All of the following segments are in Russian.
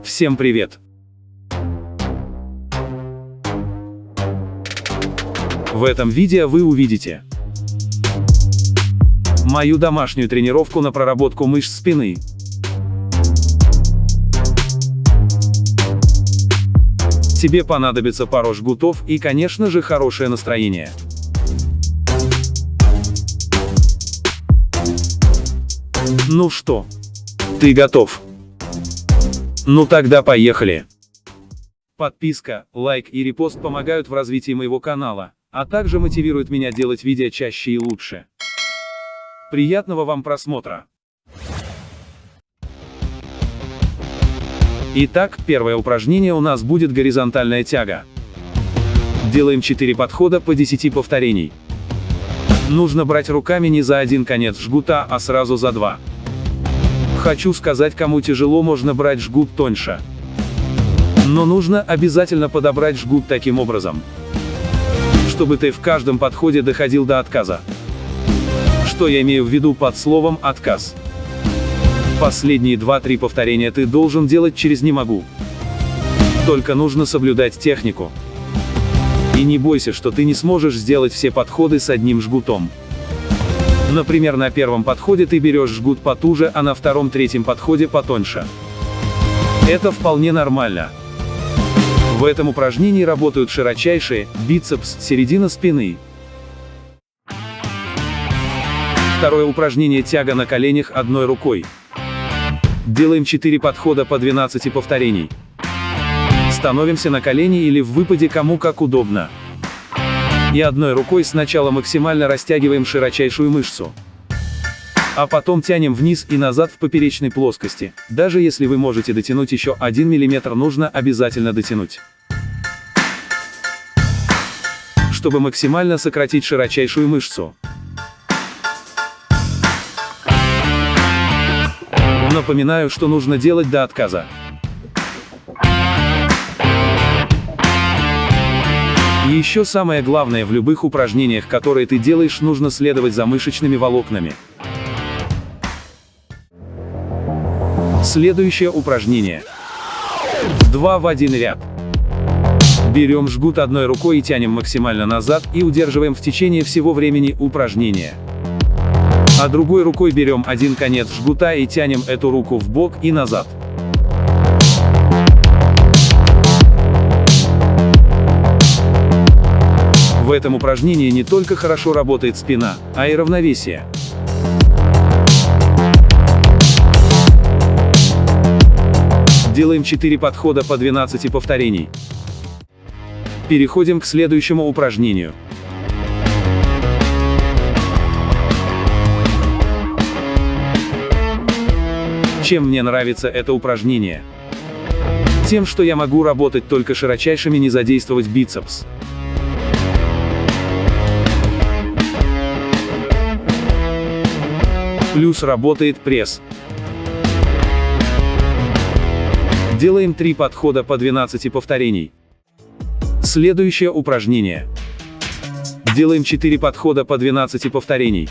Всем привет! В этом видео вы увидите мою домашнюю тренировку на проработку мышц спины. Тебе понадобится пару жгутов и, конечно же, хорошее настроение. Ну что, ты готов? Ну тогда поехали! Подписка, лайк и репост помогают в развитии моего канала, а также мотивируют меня делать видео чаще и лучше. Приятного вам просмотра! Итак, первое упражнение у нас будет горизонтальная тяга. Делаем 4 подхода по 10 повторений. Нужно брать руками не за один конец жгута, а сразу за 2. Хочу сказать, кому тяжело, можно брать жгут тоньше. Но нужно обязательно подобрать жгут таким образом, чтобы ты в каждом подходе доходил до отказа. Что я имею в виду под словом «отказ»? Последние 2-3 повторения ты должен делать через «не могу». Только нужно соблюдать технику. И не бойся, что ты не сможешь сделать все подходы с одним жгутом. Например, на первом подходе ты берешь жгут потуже, а на втором-третьем подходе потоньше. Это вполне нормально. В этом упражнении работают широчайшие, бицепс, середина спины. Второе упражнение — тяга на коленях одной рукой. Делаем 4 подхода по 12 повторений. Становимся на колени или в выпаде, кому как удобно. И одной рукой сначала максимально растягиваем широчайшую мышцу, а потом тянем вниз и назад в поперечной плоскости. Даже если вы можете дотянуть еще 1 мм, нужно обязательно дотянуть, чтобы максимально сократить широчайшую мышцу. Напоминаю, что нужно делать до отказа. И еще самое главное, в любых упражнениях, которые ты делаешь, нужно следовать за мышечными волокнами. Следующее упражнение. 2 в 1 ряд. Берем жгут одной рукой и тянем максимально назад, и удерживаем в течение всего времени упражнения. А другой рукой берем один конец жгута и тянем эту руку в бок и назад. В этом упражнении не только хорошо работает спина, а и равновесие. Делаем 4 подхода по 12 повторений. Переходим к следующему упражнению. Чем мне нравится это упражнение? Тем, что я могу работать только широчайшими, не задействовать бицепс. Плюс работает пресс. Делаем 3 подхода по 12 повторений. Следующее упражнение. Делаем 4 подхода по 12 повторений.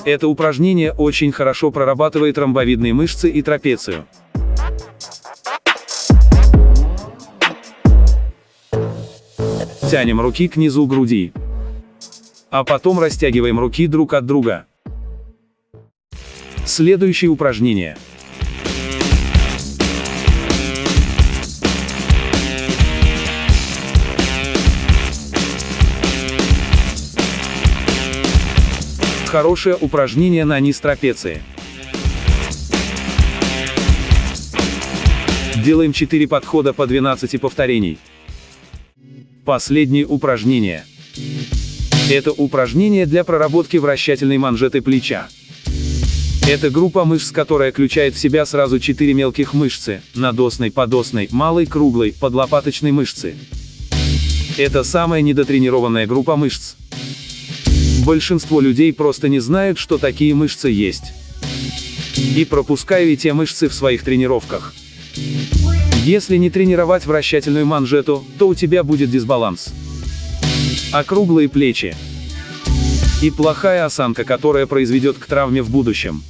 Это упражнение очень хорошо прорабатывает ромбовидные мышцы и трапецию. Тянем руки к низу груди, а потом растягиваем руки друг от друга. Следующее упражнение. Хорошее упражнение на низ трапеции. Делаем 4 подхода по 12 повторений. Последнее упражнение. Это упражнение для проработки вращательной манжеты плеча. Это группа мышц, которая включает в себя сразу 4 мелких мышцы: надосной, подосной, малой, круглой, подлопаточной мышцы. Это самая недотренированная группа мышц. Большинство людей просто не знают, что такие мышцы есть, и пропускают эти мышцы в своих тренировках. Если не тренировать вращательную манжету, то у тебя будет дисбаланс. Округлые плечи, И плохая осанка, которая произведет к травме в будущем.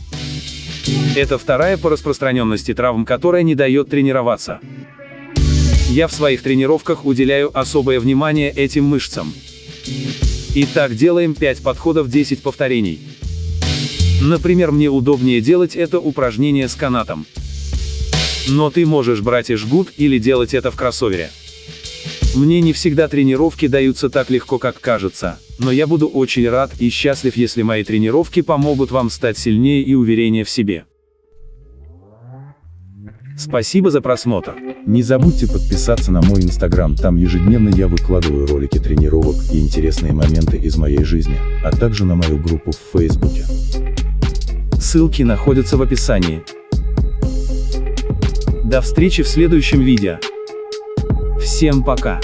Это вторая по распространенности травм, которая не дает тренироваться. Я в своих тренировках уделяю особое внимание этим мышцам. Итак, делаем 5 подходов 10 повторений. Например, мне удобнее делать это упражнение с канатом. Но ты можешь брать и жгут или делать это в кроссовере. Мне не всегда тренировки даются так легко, как кажется, но я буду очень рад и счастлив, если мои тренировки помогут вам стать сильнее и увереннее в себе. Спасибо за просмотр. Не забудьте подписаться на мой инстаграм, там ежедневно я выкладываю ролики тренировок и интересные моменты из моей жизни, а также на мою группу в Фейсбуке. Ссылки находятся в описании. До встречи в следующем видео. Всем пока!